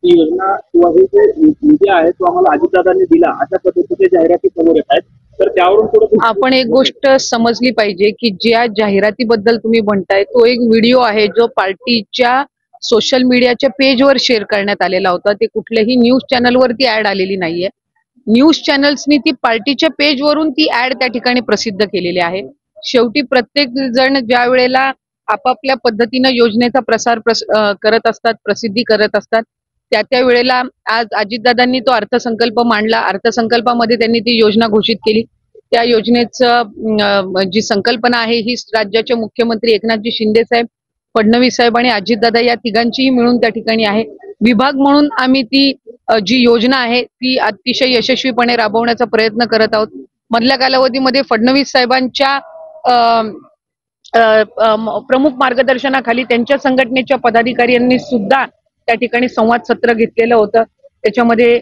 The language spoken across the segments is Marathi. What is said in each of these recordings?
ही योजना किंवा हे जे निधी आहे तो आम्हाला अजितदादांनी दिला अशा पद्धतीचे जाहिराती समोर येत आहेत। तर त्यावरून थोडं आपण एक गोष्ट समजली पाहिजे की ज्या जाहिरातीबद्दल तुम्ही म्हणताय तो एक व्हिडिओ आहे जो पार्टीच्या सोशल मीडियाच्या पेजवर शेअर करण्यात आलेला होता। ते कुठल्याही न्यूज चॅनलवरती ऍड आलेली नाहीये। न्यूज चॅनल्सनी ती पार्टीच्या पेजवरून ती ऍड त्या ठिकाणी प्रसिद्ध केलेली आहे। शेवटी प्रत्येक जण ज्या वेळेला आपापल्या पद्धतीनं योजनेचा प्रसार करत असतात, प्रसिद्धी करत असतात, त्या वेळेला आज अजितदादांनी तो अर्थसंकल्प मांडला। अर्थसंकल्पामध्ये त्यांनी ती योजना घोषित केली। त्या योजनेचं जी संकल्पना आहे ही राज्याचे मुख्यमंत्री एकनाथजी शिंदे साहेब, फडणवीस साहेब आणि अजितदादा या तिघांचीही मिळून त्या ठिकाणी आहे। विभाग म्हणून आम्ही ती जी योजना आहे ती अतिशय यशस्वीपणे राबवण्याचा प्रयत्न करत आहोत। मधल्या कालावधीमध्ये फडणवीस साहेबांच्या प्रमुख मार्गदर्शनाखाली त्यांच्या संघटनेच्या पदाधिकाऱ्यांनी सुद्धा त्या ठिकाणी संवाद सत्र घेतलेलं होतं। त्याच्यामध्ये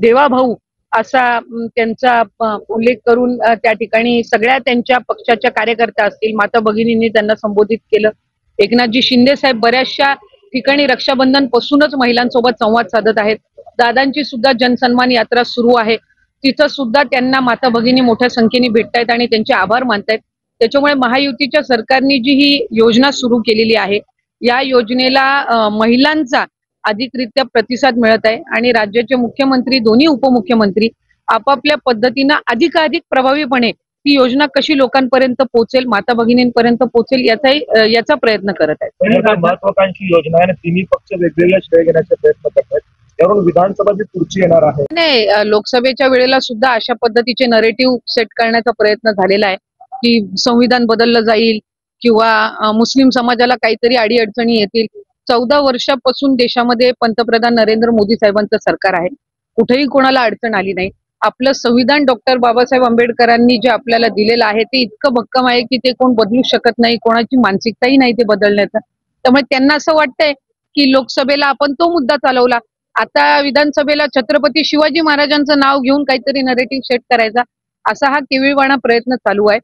देवाभाऊ असा त्यांचा उल्लेख करून त्या ठिकाणी सगळ्या त्यांच्या पक्षाच्या कार्यकर्त्या असतील, माता भगिनींनी त्यांना संबोधित केलं। एकनाथजी शिंदे साहेब बऱ्याचशा ठिकाणी रक्षाबंधन पासूनच महिलांसोबत संवाद साधत आहेत। दादांची सुद्धा जनसन्मान यात्रा सुरू आहे, तिथं सुद्धा त्यांना माता भगिनी मोठ्या संख्येने भेटतायत आणि त्यांचे आभार मानतायत। त्याच्यामुळे महायुतीच्या सरकारने जी ही योजना सुरू केलेली आहे या योजनेला महिलांचा अधिकरित्या प्रतिसाद मिळत आहे आणि राज्याचे मुख्यमंत्री, दोन्ही उपमुख्यमंत्री आपापल्या पद्धतीनं अधिकाधिक प्रभावीपणे ही योजना कशी लोकांपर्यंत पोहोचेल, माता भगिनींपर्यंत पोहोचेल याचा प्रयत्न करत आहेत। महत्वाकांक्षी योजना आहे आणि तिन्ही पक्ष वेगवेगळे श्रेय घेण्याचा प्रयत्न करत आहेत। त्यावरून विधानसभा जी पुढची येणार आहे नाही, लोकसभेच्या वेळेला सुद्धा अशा पद्धतीचे नरेटिव्ह सेट करण्याचा प्रयत्न झालेला आहे की संविधान बदललं जाईल किंवा मुस्लिम समाजाला काहीतरी अडीअडचणी येतील। 14 वर्षापासून देशामध्ये पंतप्रधान नरेंद्र मोदी साहेबांचं सरकार आहे, कुठेही कोणाला अडचण आली नाही। आपलं संविधान डॉक्टर बाबासाहेब आंबेडकरांनी जे आपल्याला दिलेलं आहे ते इतकं भक्कम आहे की ते कोण बदलू शकत नाही, कोणाची मानसिकताही नाही ते बदलण्याचा। त्यामुळे त्यांना असं वाटतंय की लोकसभेला आपण तो मुद्दा चालवला, आता विधानसभेला छत्रपती शिवाजी महाराजांचं नाव घेऊन काहीतरी नरेटिव्ह सेट करायचा, असा हा केविळवाणा प्रयत्न चालू आहे।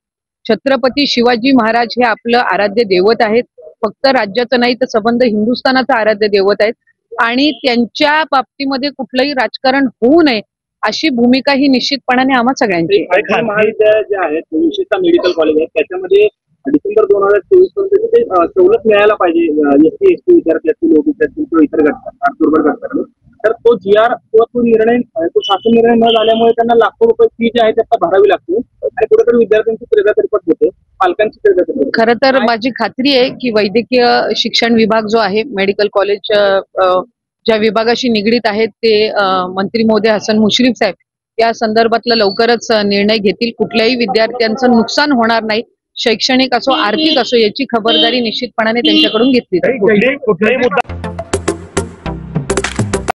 छत्रपती शिवाजी महाराज हे आपलं आराध्य दैवत आहेत, फक्त राज्याचं नाही तर संबंध हिंदुस्थानाचं आराध्य दैवत आहेत आणि त्यांच्या बाबतीमध्ये कुठलंही राजकारण होऊ नये अशी भूमिका ही निश्चितपणाने आम्हा सगळ्यांची आहे। महाविद्यालय जे आहेत, विशेषतः मेडिकल कॉलेज आहेत, त्याच्यामध्ये डिसेंबर 2024 पर्यंत ते सवलत मिळायला पाहिजे एसटी एसटी विद्यार्थी असतील, ओबीसी असतील किंवा इतर दुर्बल घटकांना। तर तो जीआर किंवा तो निर्णय, तो शासन निर्णय न झाल्यामुळे त्यांना लाखो रुपये फी जी आहे ती आता भरावी लागते आणि कुठेतरी विद्यार्थ्यांची क्रीडा तरीपत होते, पालकांची क्रीडा तरीपत। खरं तर माझी खात्री आहे की वैद्यकीय शिक्षण विभाग जो आहे, मेडिकल कॉलेज ज्या विभागाशी निगडीत आहेत ते मंत्री महोदय हसन मुश्रीफ साहेब या संदर्भातला लवकरच निर्णय घेतील। कुठल्याही विद्यार्थ्यांचं नुकसान होणार नाही, शैक्षणिक असो आर्थिक असो याची खबरदारी निश्चितपणाने त्यांच्याकडून घेतली जाईल।